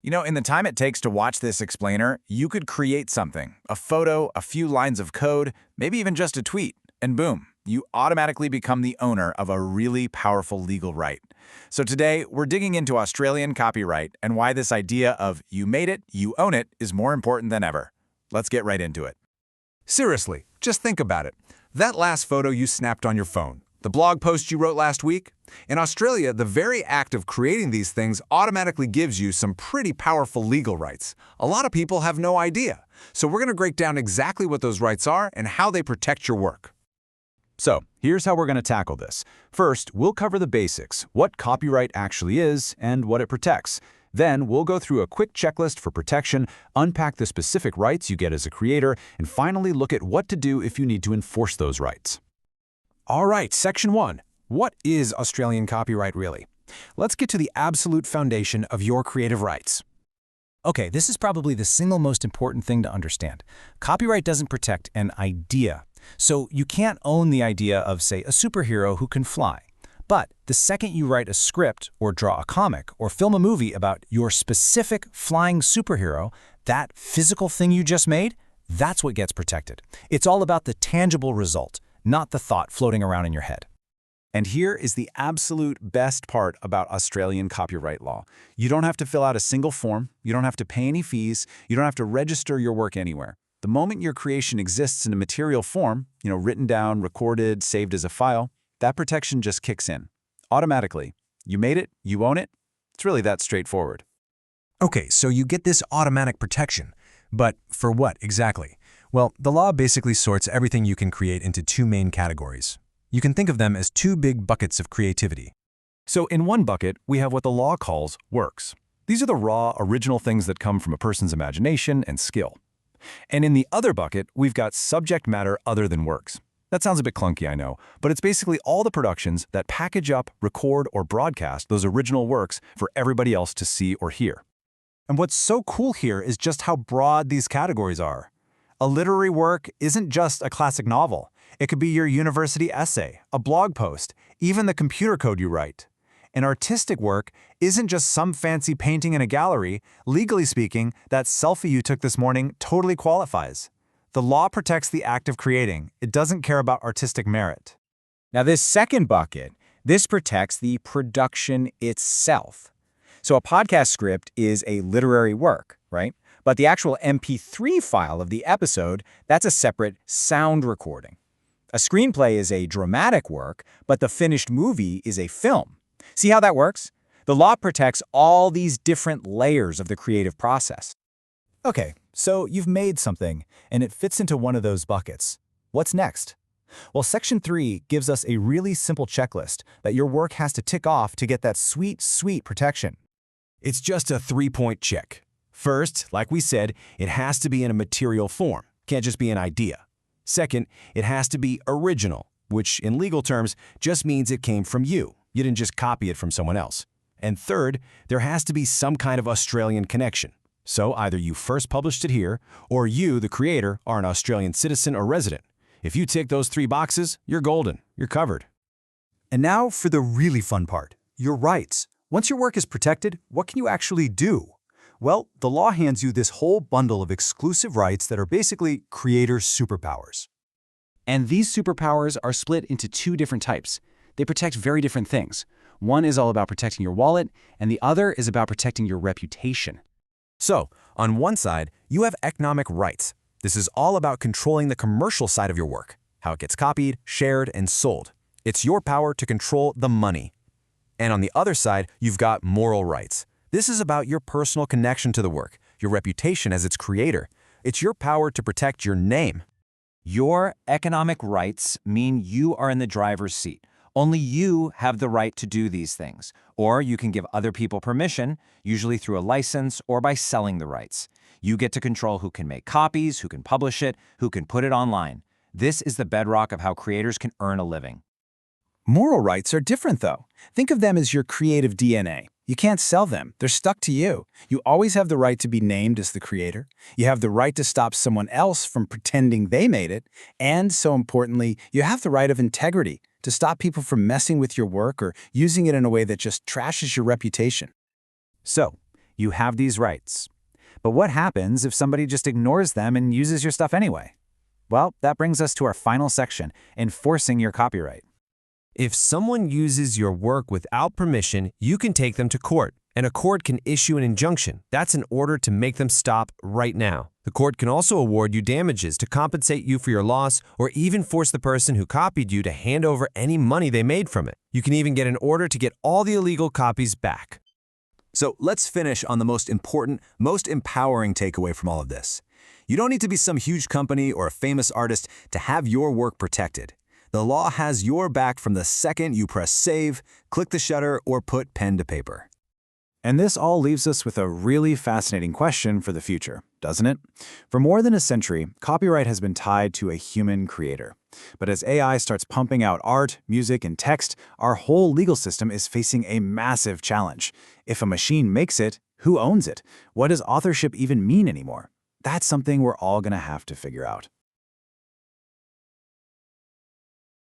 In the time it takes to watch this explainer, you could create something, a photo, a few lines of code, maybe even just a tweet, and boom, you automatically become the owner of a really powerful legal right. So today, we're digging into Australian copyright and why this idea of you made it, you own it is more important than ever. Let's get right into it. Seriously, just think about it. That last photo you snapped on your phone, the blog post you wrote last week. In Australia, the very act of creating these things automatically gives you some pretty powerful legal rights. A lot of people have no idea. So we're going to break down exactly what those rights are and how they protect your work. So, here's how we're going to tackle this. First, we'll cover the basics, what copyright actually is and what it protects. Then, we'll go through a quick checklist for protection, unpack the specific rights you get as a creator, and finally look at what to do if you need to enforce those rights. All right, Section 1. What is Australian copyright really? Let's get to the absolute foundation of your creative rights. Okay, this is probably the single most important thing to understand. Copyright doesn't protect an idea. So you can't own the idea of, say, a superhero who can fly. But the second you write a script or draw a comic or film a movie about your specific flying superhero, that physical thing you just made, that's what gets protected. It's all about the tangible result, not the thought floating around in your head. And here is the absolute best part about Australian copyright law. You don't have to fill out a single form, you don't have to pay any fees, you don't have to register your work anywhere. The moment your creation exists in a material form, written down, recorded, saved as a file, that protection just kicks in. Automatically. You made it, you own it. It's really that straightforward. Okay, so you get this automatic protection. But for what exactly? Well, the law basically sorts everything you can create into two main categories. You can think of them as two big buckets of creativity. So in one bucket, we have what the law calls works. These are the raw, original things that come from a person's imagination and skill. And in the other bucket, we've got subject matter other than works. That sounds a bit clunky, I know, but it's basically all the productions that package up, record, or broadcast those original works for everybody else to see or hear. And what's so cool here is just how broad these categories are. A literary work isn't just a classic novel. It could be your university essay, a blog post, even the computer code you write. An artistic work isn't just some fancy painting in a gallery. Legally speaking, that selfie you took this morning totally qualifies. The law protects the act of creating. It doesn't care about artistic merit. Now this second bucket, this protects the production itself. So a podcast script is a literary work, right? But the actual MP3 file of the episode, that's a separate sound recording. A screenplay is a dramatic work, but the finished movie is a film. See how that works? The law protects all these different layers of the creative process. Okay, so you've made something, and it fits into one of those buckets. What's next? Well, Section 3 gives us a really simple checklist that your work has to tick off to get that sweet, sweet protection. It's just a three-point check. First, like we said, it has to be in a material form. Can't just be an idea. Second, it has to be original, which in legal terms just means it came from you. You didn't just copy it from someone else. And third, there has to be some kind of Australian connection. So either you first published it here, or you, the creator, are an Australian citizen or resident. If you tick those three boxes, you're golden. You're covered. And now for the really fun part, your rights. Once your work is protected, what can you actually do? Well, the law hands you this whole bundle of exclusive rights that are basically creator superpowers. And these superpowers are split into two different types. They protect very different things. One is all about protecting your wallet, and the other is about protecting your reputation. So, on one side, you have economic rights. This is all about controlling the commercial side of your work, how it gets copied, shared, and sold. It's your power to control the money. And on the other side, you've got moral rights. This is about your personal connection to the work, your reputation as its creator. It's your power to protect your name. Your economic rights mean you are in the driver's seat. Only you have the right to do these things. Or you can give other people permission, usually through a license or by selling the rights. You get to control who can make copies, who can publish it, who can put it online. This is the bedrock of how creators can earn a living. Moral rights are different, though. Think of them as your creative DNA. You can't sell them. They're stuck to you. You always have the right to be named as the creator. You have the right to stop someone else from pretending they made it. And, so importantly, you have the right of integrity to stop people from messing with your work or using it in a way that just trashes your reputation. So, You have these rights. But what happens if somebody just ignores them and uses your stuff anyway? Well, that brings us to our final section, enforcing your copyright. If someone uses your work without permission, you can take them to court, and a court can issue an injunction. That's an order to make them stop right now. The court can also award you damages to compensate you for your loss or even force the person who copied you to hand over any money they made from it. You can even get an order to get all the illegal copies back. So let's finish on the most important, most empowering takeaway from all of this. You don't need to be some huge company or a famous artist to have your work protected. The law has your back from the second you press save, click the shutter, or put pen to paper. And this all leaves us with a really fascinating question for the future, doesn't it? For more than a century, copyright has been tied to a human creator. But as AI starts pumping out art, music, and text, our whole legal system is facing a massive challenge. If a machine makes it, who owns it? What does authorship even mean anymore? That's something we're all going to have to figure out.